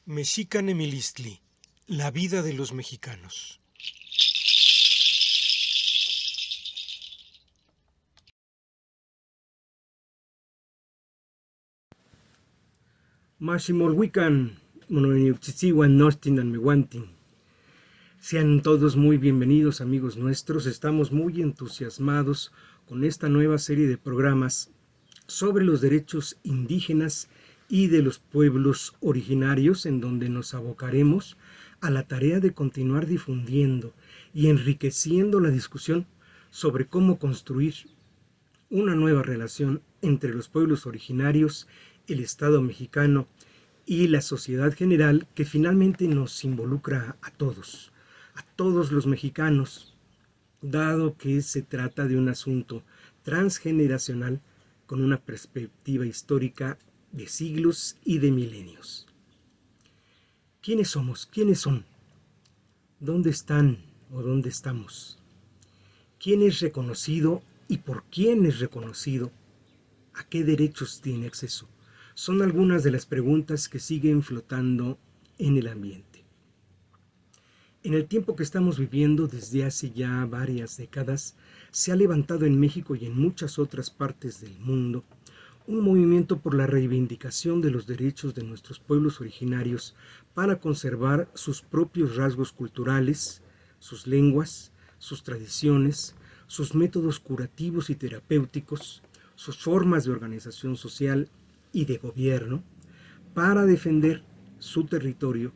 Mexican Emilistli, la vida de los mexicanos. Mashimolwican, Monoyuchichiwan, Nostinan, Mewantin. Sean todos muy bienvenidos, amigos nuestros. Estamos muy entusiasmados con esta nueva serie de programas sobre los derechos indígenas y de los pueblos originarios, en donde nos abocaremos a la tarea de continuar difundiendo y enriqueciendo la discusión sobre cómo construir una nueva relación entre los pueblos originarios, el Estado mexicano y la sociedad general, que finalmente nos involucra a todos los mexicanos, dado que se trata de un asunto transgeneracional con una perspectiva histórica de siglos y de milenios. ¿Quiénes somos? ¿Quiénes son? ¿Dónde están o dónde estamos? ¿Quién es reconocido y por quién es reconocido? ¿A qué derechos tiene acceso? Son algunas de las preguntas que siguen flotando en el ambiente. En el tiempo que estamos viviendo, desde hace ya varias décadas, se ha levantado en México y en muchas otras partes del mundo un movimiento por la reivindicación de los derechos de nuestros pueblos originarios para conservar sus propios rasgos culturales, sus lenguas, sus tradiciones, sus métodos curativos y terapéuticos, sus formas de organización social y de gobierno, para defender su territorio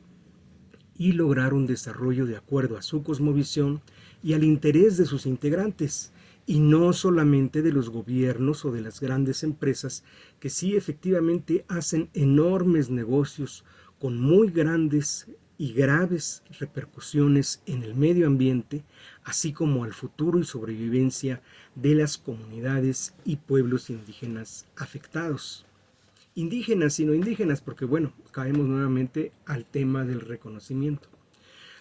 y lograr un desarrollo de acuerdo a su cosmovisión y al interés de sus integrantes, y no solamente de los gobiernos o de las grandes empresas que sí efectivamente hacen enormes negocios con muy grandes y graves repercusiones en el medio ambiente, así como al futuro y sobrevivencia de las comunidades y pueblos indígenas afectados. Indígenas y no indígenas, porque bueno, caemos nuevamente al tema del reconocimiento.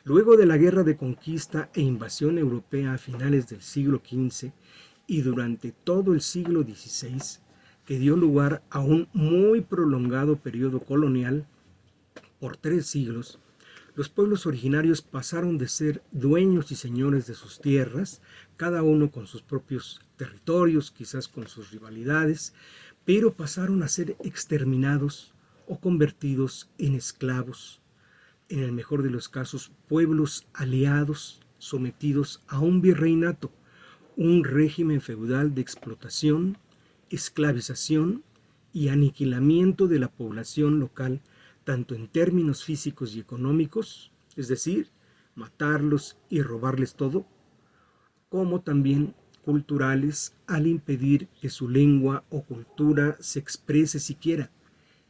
Luego de la guerra de conquista e invasión europea a finales del siglo XV y durante todo el siglo XVI, que dio lugar a un muy prolongado periodo colonial por 3 siglos, los pueblos originarios pasaron de ser dueños y señores de sus tierras, cada uno con sus propios territorios, quizás con sus rivalidades, pero pasaron a ser exterminados o convertidos en esclavos. En el mejor de los casos, pueblos aliados sometidos a un virreinato, un régimen feudal de explotación, esclavización y aniquilamiento de la población local, tanto en términos físicos y económicos, es decir, matarlos y robarles todo, como también culturales, al impedir que su lengua o cultura se exprese siquiera,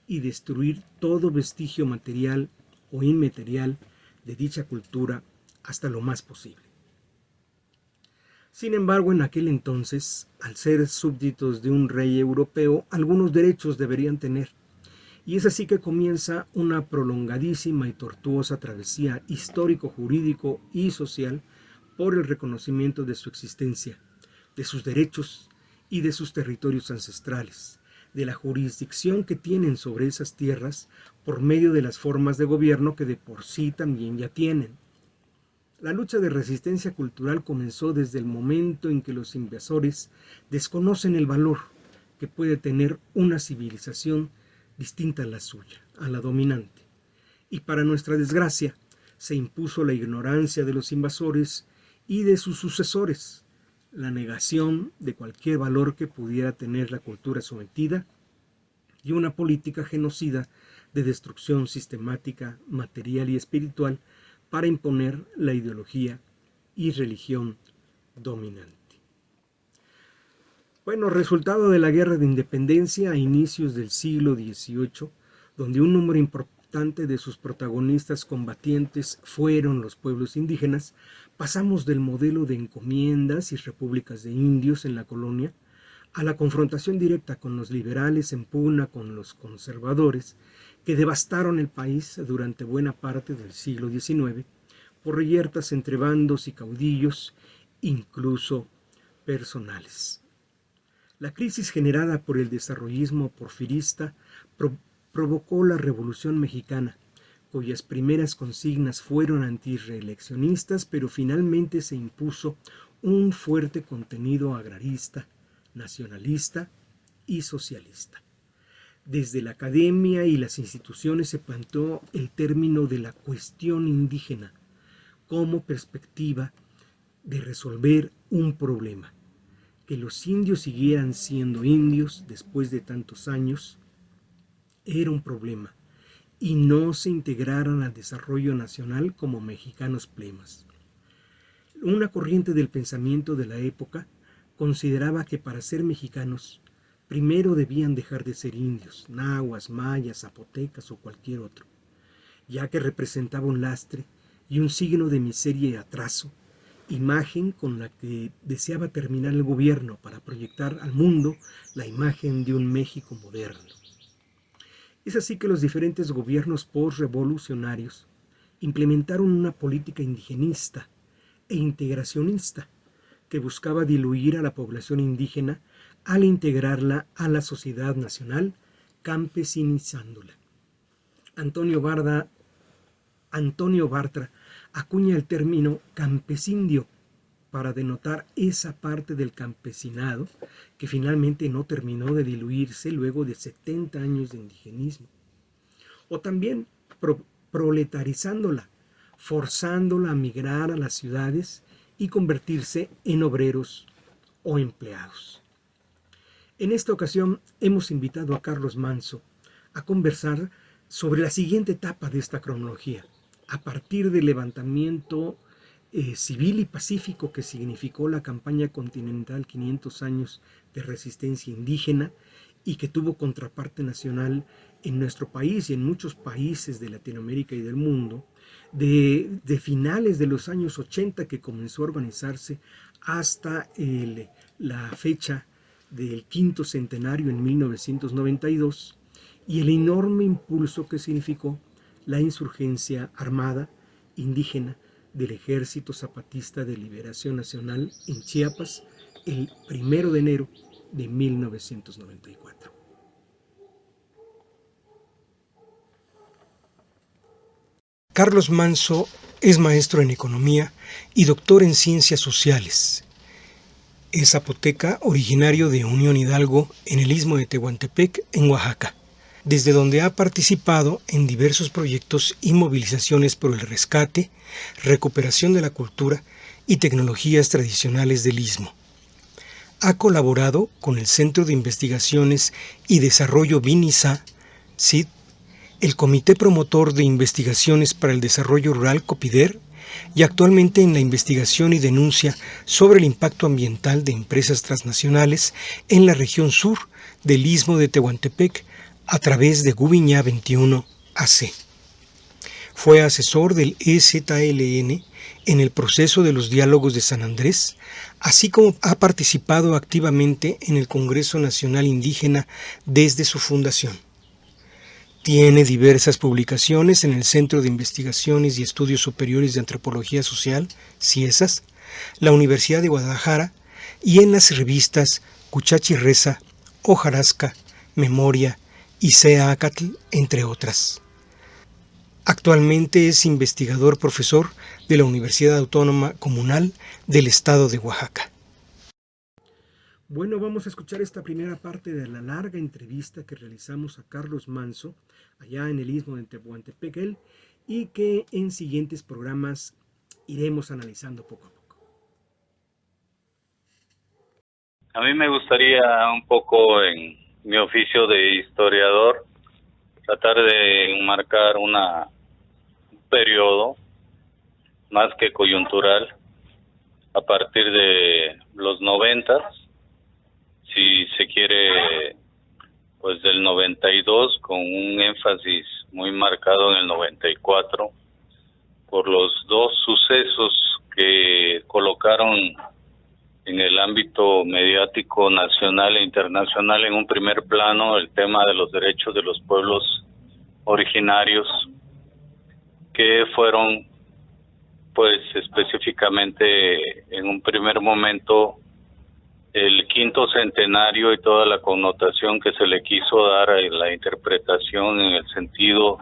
y destruir todo vestigio material o inmaterial de dicha cultura hasta lo más posible. Sin embargo, en aquel entonces, al ser súbditos de un rey europeo, algunos derechos deberían tener. Y es así que comienza una prolongadísima y tortuosa travesía histórico-jurídico y social por el reconocimiento de su existencia, de sus derechos y de sus territorios ancestrales, de la jurisdicción que tienen sobre esas tierras por medio de las formas de gobierno que de por sí también ya tienen. La lucha de resistencia cultural comenzó desde el momento en que los invasores desconocen el valor que puede tener una civilización distinta a la suya, a la dominante. Y para nuestra desgracia, se impuso la ignorancia de los invasores y de sus sucesores, la negación de cualquier valor que pudiera tener la cultura sometida y una política genocida de destrucción sistemática, material y espiritual para imponer la ideología y religión dominante. Bueno, resultado de la guerra de independencia a inicios del siglo XVIII, donde un número importante de sus protagonistas combatientes fueron los pueblos indígenas, pasamos del modelo de encomiendas y repúblicas de indios en la colonia a la confrontación directa con los liberales en pugna con los conservadores, que devastaron el país durante buena parte del siglo XIX por reyertas entre bandos y caudillos, incluso personales. La crisis generada por el desarrollismo porfirista provocó la Revolución Mexicana, cuyas primeras consignas fueron antirreeleccionistas, pero finalmente se impuso un fuerte contenido agrarista, nacionalista y socialista. Desde la academia y las instituciones se planteó el término de la cuestión indígena como perspectiva de resolver un problema. Que los indios siguieran siendo indios después de tantos años era un problema, y no se integraran al desarrollo nacional como mexicanos plenos. Una corriente del pensamiento de la época consideraba que para ser mexicanos primero debían dejar de ser indios, nahuas, mayas, zapotecas o cualquier otro, ya que representaba un lastre y un signo de miseria y atraso, imagen con la que deseaba terminar el gobierno para proyectar al mundo la imagen de un México moderno. Es así que los diferentes gobiernos postrevolucionarios implementaron una política indigenista e integracionista que buscaba diluir a la población indígena al integrarla a la sociedad nacional, campesinizándola. Antonio Bartra acuña el término campesindio para denotar esa parte del campesinado que finalmente no terminó de diluirse luego de 70 años de indigenismo. O también proletarizándola, forzándola a migrar a las ciudades y convertirse en obreros o empleados. En esta ocasión hemos invitado a Carlos Manso a conversar sobre la siguiente etapa de esta cronología, a partir del levantamiento civil y pacífico que significó la campaña continental 500 años de resistencia indígena y que tuvo contraparte nacional en nuestro país y en muchos países de Latinoamérica y del mundo, de finales de los años 80 que comenzó a organizarse hasta la fecha del quinto centenario en 1992, y el enorme impulso que significó la insurgencia armada indígena del Ejército Zapatista de Liberación Nacional en Chiapas el 1 de enero de 1994. Carlos Manso es maestro en economía y doctor en ciencias sociales. Es zapoteca, originario de Unión Hidalgo, en el istmo de Tehuantepec, en Oaxaca, desde donde ha participado en diversos proyectos y movilizaciones por el rescate, recuperación de la cultura y tecnologías tradicionales del istmo. Ha colaborado con el Centro de Investigaciones y Desarrollo BINISA, CID, el Comité Promotor de Investigaciones para el Desarrollo Rural COPIDER, y actualmente en la investigación y denuncia sobre el impacto ambiental de empresas transnacionales en la región sur del istmo de Tehuantepec a través de Gubiñá 21 AC. Fue asesor del EZLN en el proceso de los diálogos de San Andrés, así como ha participado activamente en el Congreso Nacional Indígena desde su fundación. Tiene diversas publicaciones en el Centro de Investigaciones y Estudios Superiores de Antropología Social, CIESAS, la Universidad de Guadalajara y en las revistas Cuchachi Reza, Hojarasca, Memoria y Seacatl, entre otras. Actualmente es investigador profesor de la Universidad Autónoma Comunal del Estado de Oaxaca. Bueno, vamos a escuchar esta primera parte de la larga entrevista que realizamos a Carlos Manso, allá en el istmo de Tehuantepec, y que en siguientes programas iremos analizando poco a poco. A mí me gustaría un poco en mi oficio de historiador tratar de enmarcar un periodo más que coyuntural a partir de los 90, si se quiere, pues del 92, con un énfasis muy marcado en el 94, por los dos sucesos que colocaron en el ámbito mediático nacional e internacional en un primer plano el tema de los derechos de los pueblos originarios, que fueron, pues específicamente en un primer momento, el quinto centenario y toda la connotación que se le quiso dar a la interpretación en el sentido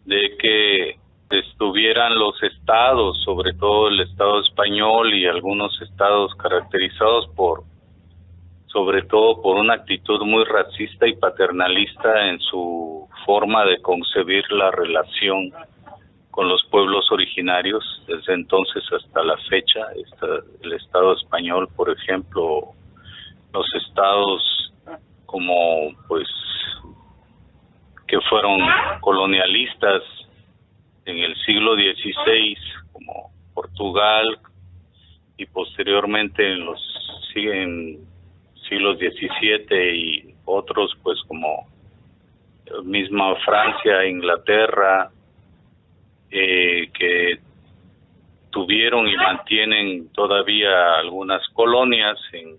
de que estuvieran los estados, sobre todo el Estado español y algunos estados caracterizados sobre todo por una actitud muy racista y paternalista en su forma de concebir la relación con los pueblos originarios. Desde entonces hasta la fecha, el Estado español, por ejemplo, los estados como pues que fueron colonialistas en el siglo XVI, como Portugal, y posteriormente en siglos XVII y otros pues como misma Francia, Inglaterra, que tuvieron y mantienen todavía algunas colonias en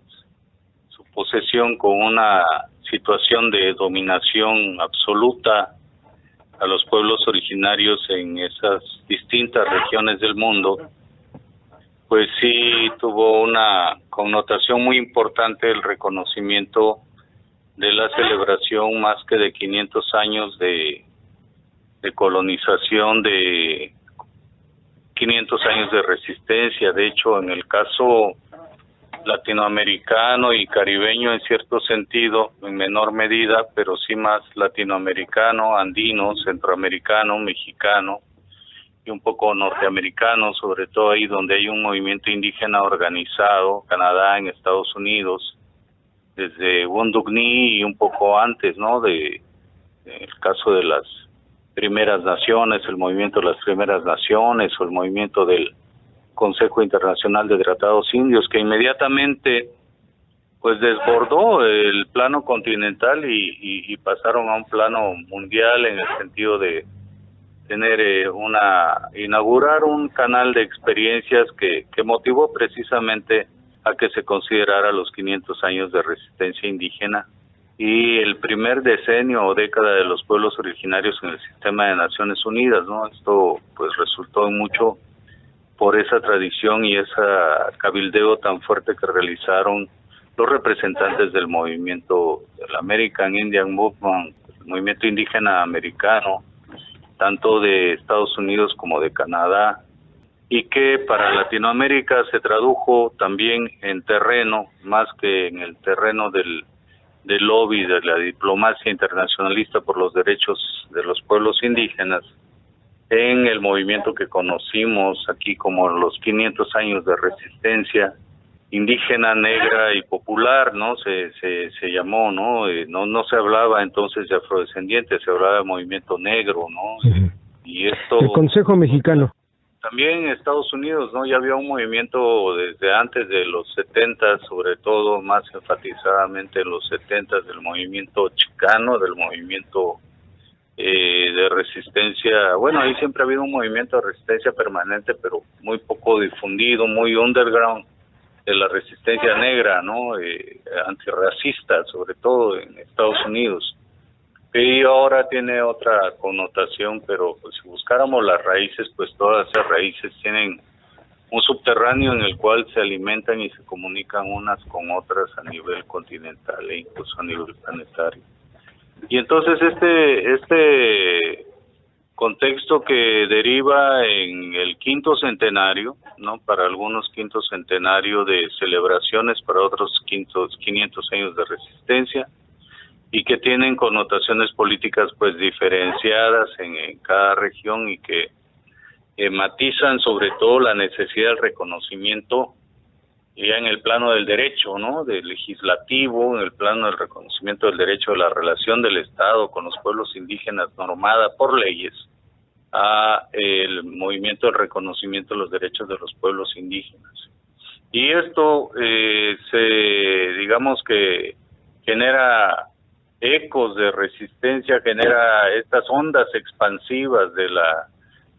su posesión, con una situación de dominación absoluta a los pueblos originarios en esas distintas regiones del mundo, pues sí tuvo una connotación muy importante el reconocimiento de la celebración más que de 500 años de colonización, de 500 años de resistencia. De hecho, en el caso latinoamericano y caribeño en cierto sentido, en menor medida, pero sí más latinoamericano, andino, centroamericano, mexicano y un poco norteamericano, sobre todo ahí donde hay un movimiento indígena organizado, Canadá, en Estados Unidos, desde Wounded Knee y un poco antes, ¿no? En el caso de las primeras naciones, el movimiento de las primeras naciones o el movimiento del Consejo Internacional de Tratados Indios, que inmediatamente pues desbordó el plano continental y pasaron a un plano mundial, en el sentido de tener inaugurar un canal de experiencias que motivó precisamente a que se considerara los 500 años de resistencia indígena y el primer decenio o década de los pueblos originarios en el sistema de Naciones Unidas, ¿no? Esto pues resultó en mucho por esa tradición y ese cabildeo tan fuerte que realizaron los representantes del movimiento del American Indian Movement, el movimiento indígena americano, tanto de Estados Unidos como de Canadá, y que para Latinoamérica se tradujo también en terreno, más que en el terreno del lobby de la diplomacia internacionalista por los derechos de los pueblos indígenas, en el movimiento que conocimos aquí como los 500 años de resistencia indígena, negra y popular, ¿no? Se llamó, ¿no? No se hablaba entonces de afrodescendientes, se hablaba de movimiento negro, ¿no? Uh-huh. Y esto... El Consejo Mexicano. También en Estados Unidos, ¿no? Ya había un movimiento desde antes de los 70, sobre todo más enfatizadamente en los 70, del movimiento chicano, del movimiento de resistencia. Bueno, ahí siempre ha habido un movimiento de resistencia permanente, pero muy poco difundido, muy underground, de la resistencia negra, ¿no? Antirracista, sobre todo en Estados Unidos. Y ahora tiene otra connotación, pero pues si buscáramos las raíces, pues todas esas raíces tienen un subterráneo en el cual se alimentan y se comunican unas con otras a nivel continental e incluso a nivel planetario. Y entonces este contexto que deriva en el quinto centenario, ¿no? Para algunos quinto centenario de celebraciones, para otros 500 años de resistencia, y que tienen connotaciones políticas pues diferenciadas en cada región y que matizan sobre todo la necesidad del reconocimiento ya en el plano del derecho, ¿no? Del legislativo, en el plano del reconocimiento del derecho de la relación del Estado con los pueblos indígenas normada por leyes, a el movimiento del reconocimiento de los derechos de los pueblos indígenas. Y esto digamos que genera ecos de resistencia, genera estas ondas expansivas de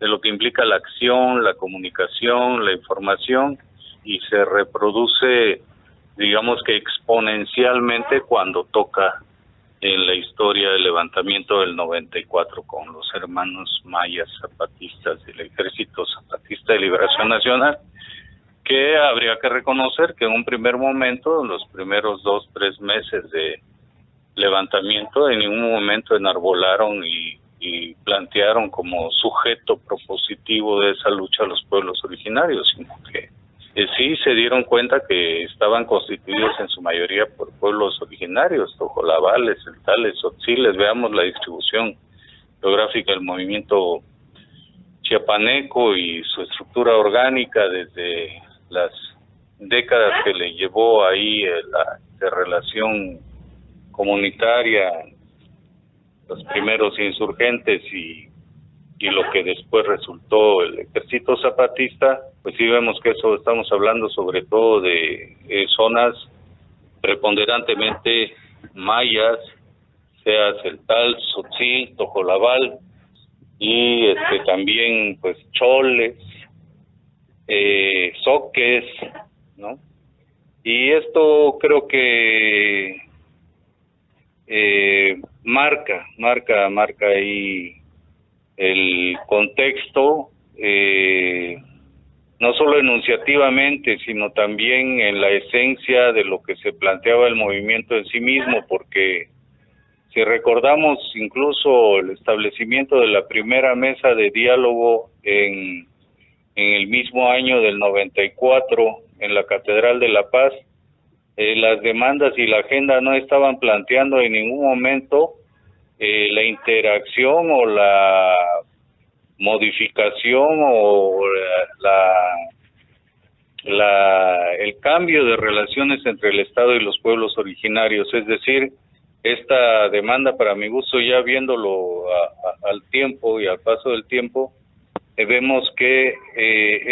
lo que implica la acción, la comunicación, la información, y se reproduce, digamos que exponencialmente, cuando toca en la historia del levantamiento del 94 con los hermanos mayas zapatistas del Ejército Zapatista de Liberación Nacional, que habría que reconocer que en un primer momento, en los primeros 2-3 meses de levantamiento, en ningún momento enarbolaron y y plantearon como sujeto propositivo de esa lucha a los pueblos originarios, sino que sí se dieron cuenta que estaban constituidos en su mayoría por pueblos originarios, tojolabales, celtales, tzotziles. Veamos la distribución geográfica del movimiento chiapaneco y su estructura orgánica desde las décadas que le llevó ahí la relación comunitaria, los primeros insurgentes y lo que después resultó el ejército zapatista. Pues sí vemos que eso estamos hablando sobre todo de zonas preponderantemente mayas, sea celtal, tzotzil, tojolabal, y también pues choles, zoques, ¿no? Y esto creo que marca ahí el contexto, no solo enunciativamente, sino también en la esencia de lo que se planteaba el movimiento en sí mismo, porque si recordamos incluso el establecimiento de la primera mesa de diálogo en el mismo año del 94 en la Catedral de La Paz, las demandas y la agenda no estaban planteando en ningún momento la interacción o la modificación o el cambio de relaciones entre el Estado y los pueblos originarios. Es decir, esta demanda, para mi gusto, ya viéndolo al tiempo y al paso del tiempo, vemos que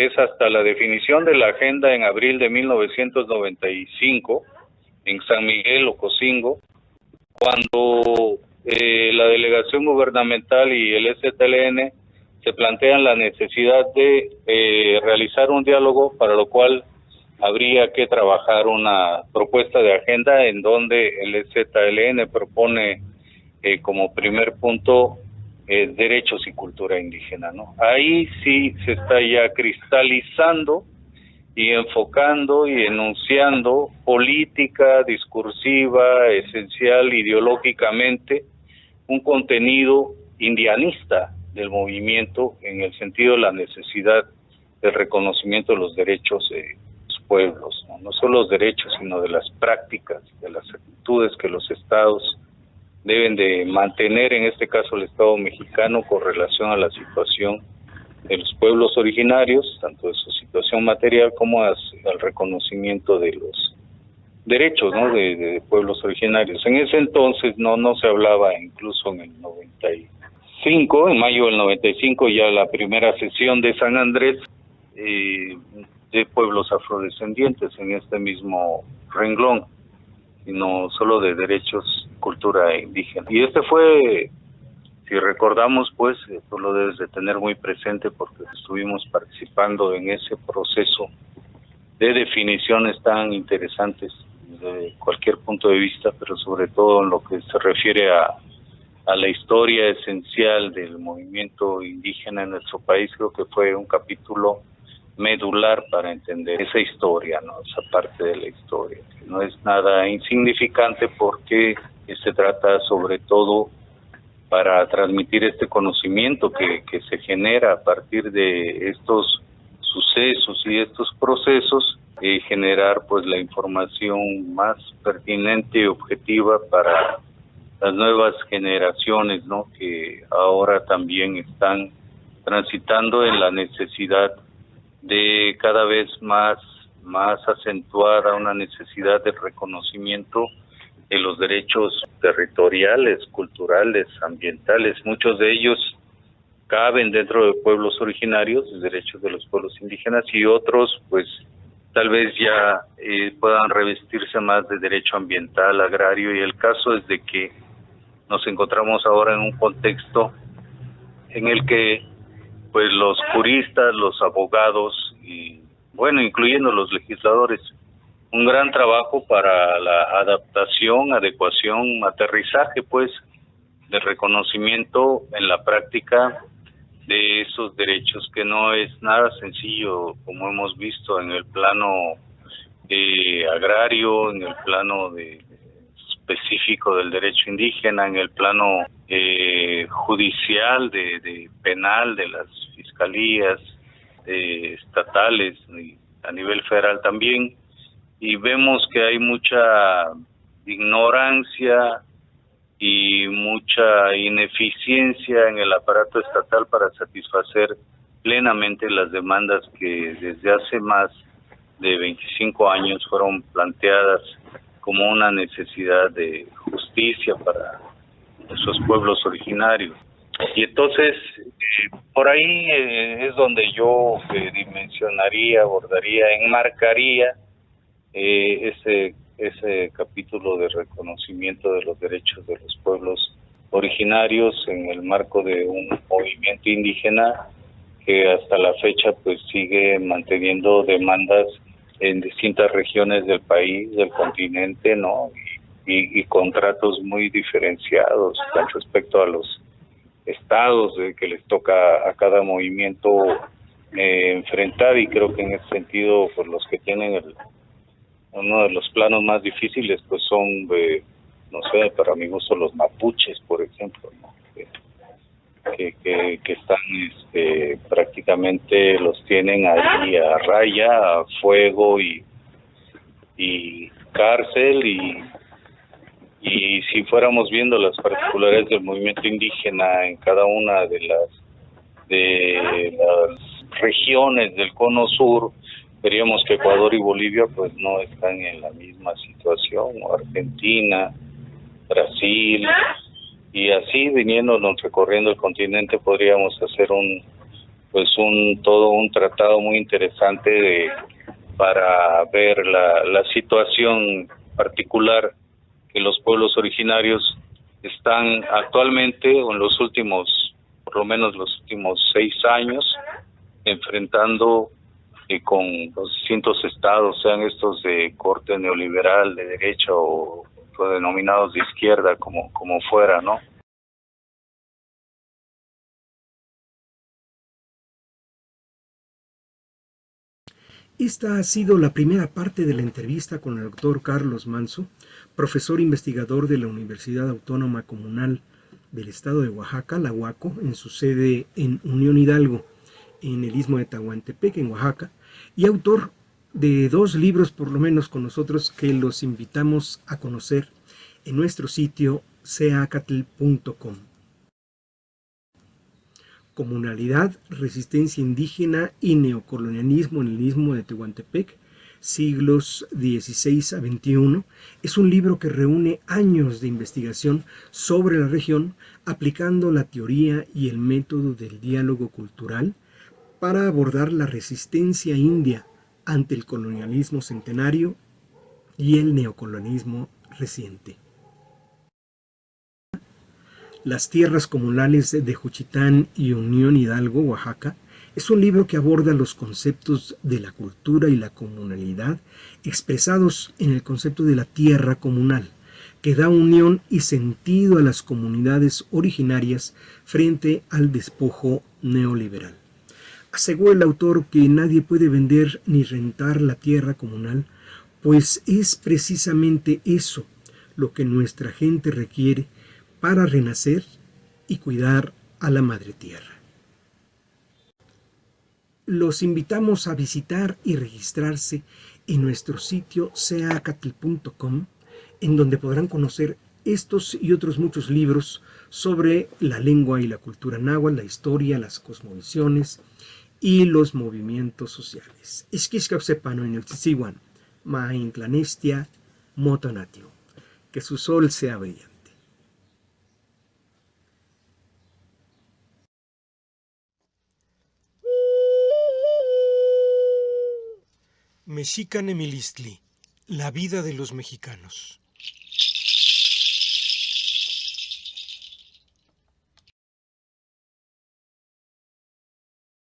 es hasta la definición de la agenda en abril de 1995 en San Miguel, Ocosingo, cuando la delegación gubernamental y el STLN se plantean la necesidad de realizar un diálogo, para lo cual habría que trabajar una propuesta de agenda en donde el STLN propone como primer punto derechos y cultura indígena, ¿no? Ahí sí se está ya cristalizando y enfocando y enunciando política, discursiva, esencial, ideológicamente, un contenido indianista del movimiento en el sentido de la necesidad del reconocimiento de los derechos de los pueblos, ¿no? No solo los derechos, sino de las prácticas, de las actitudes que los estados deben de mantener, en este caso el Estado mexicano, con relación a la situación de los pueblos originarios, tanto de su situación material como al reconocimiento de los derechos, ¿no?, de pueblos originarios. En ese entonces no se hablaba, incluso en el 95, en mayo del 95, ya la primera sesión de San Andrés, de pueblos afrodescendientes en este mismo renglón, sino solo de derechos y cultura indígena. Y fue, si recordamos, pues, tú lo debes de tener muy presente porque estuvimos participando en ese proceso de definiciones tan interesantes de cualquier punto de vista, pero sobre todo en lo que se refiere a la historia esencial del movimiento indígena en nuestro país. Creo que fue un capítulo medular para entender esa historia, ¿no?, esa parte de la historia, que no es nada insignificante porque se trata sobre todo para transmitir este conocimiento que se genera a partir de estos sucesos y estos procesos, generar pues la información más pertinente y objetiva para las nuevas generaciones, ¿no?, que ahora también están transitando en la necesidad de cada vez más acentuada una necesidad de reconocimiento de los derechos territoriales, culturales, ambientales. Muchos de ellos caben dentro de pueblos originarios, los derechos de los pueblos indígenas, y otros pues tal vez ya puedan revestirse más de derecho ambiental, agrario, y el caso es de que nos encontramos ahora en un contexto en el que pues los juristas, los abogados y bueno, incluyendo los legisladores, un gran trabajo para la adaptación, adecuación, aterrizaje pues del reconocimiento en la práctica de esos derechos, que no es nada sencillo, como hemos visto en el plano agrario, en el plano específico del derecho indígena, en el plano judicial, de penal, de las fiscalías estatales y a nivel federal también, y vemos que hay mucha ignorancia y mucha ineficiencia en el aparato estatal para satisfacer plenamente las demandas que desde hace más de 25 años fueron planteadas como una necesidad de justicia para esos pueblos originarios. Y entonces, por ahí es donde yo dimensionaría, abordaría, enmarcaría ese capítulo de reconocimiento de los derechos de los pueblos originarios en el marco de un movimiento indígena que hasta la fecha pues sigue manteniendo demandas en distintas regiones del país, del continente, ¿no? Y contratos muy diferenciados con respecto a los estados que les toca a cada movimiento enfrentar, y creo que en ese sentido pues los que tienen uno de los planos más difíciles pues son, no sé, para mi gusto los mapuches, por ejemplo, ¿no? que están prácticamente los tienen ahí a raya, a fuego y cárcel, y si fuéramos viendo las particularidades del movimiento indígena en cada una de las regiones del cono sur, veríamos que Ecuador y Bolivia pues no están en la misma situación, o Argentina, Brasil, y así viniéndonos recorriendo el continente podríamos hacer todo un tratado muy interesante para ver la situación particular que los pueblos originarios están actualmente, o en los últimos, por lo menos los últimos 6 años, enfrentando con los distintos estados, sean estos de corte neoliberal, de derecha o denominados de izquierda, como fuera, ¿no? Esta ha sido la primera parte de la entrevista con el doctor Carlos Manso, profesor investigador de la Universidad Autónoma Comunal del Estado de Oaxaca, la UACO, en su sede en Unión Hidalgo, en el Istmo de Tehuantepec, en Oaxaca, y autor de 2 libros, por lo menos, con nosotros, que los invitamos a conocer en nuestro sitio ceacatl.com. Comunalidad, resistencia indígena y neocolonialismo en el Istmo de Tehuantepec, siglos XVI a XXI, es un libro que reúne años de investigación sobre la región, aplicando la teoría y el método del diálogo cultural para abordar la resistencia india ante el colonialismo centenario y el neocolonialismo reciente. Las tierras comunales de Juchitán y Unión Hidalgo, Oaxaca, es un libro que aborda los conceptos de la cultura y la comunalidad expresados en el concepto de la tierra comunal, que da unión y sentido a las comunidades originarias frente al despojo neoliberal. Asegura el autor que nadie puede vender ni rentar la tierra comunal, pues es precisamente eso lo que nuestra gente requiere para renacer y cuidar a la madre tierra. Los invitamos a visitar y registrarse en nuestro sitio ceacatl.com, en donde podrán conocer estos y otros muchos libros sobre la lengua y la cultura náhuatl, la historia, las cosmovisiones y los movimientos sociales. Que su sol sea brillante. Mexican Emilistli, la vida de los mexicanos.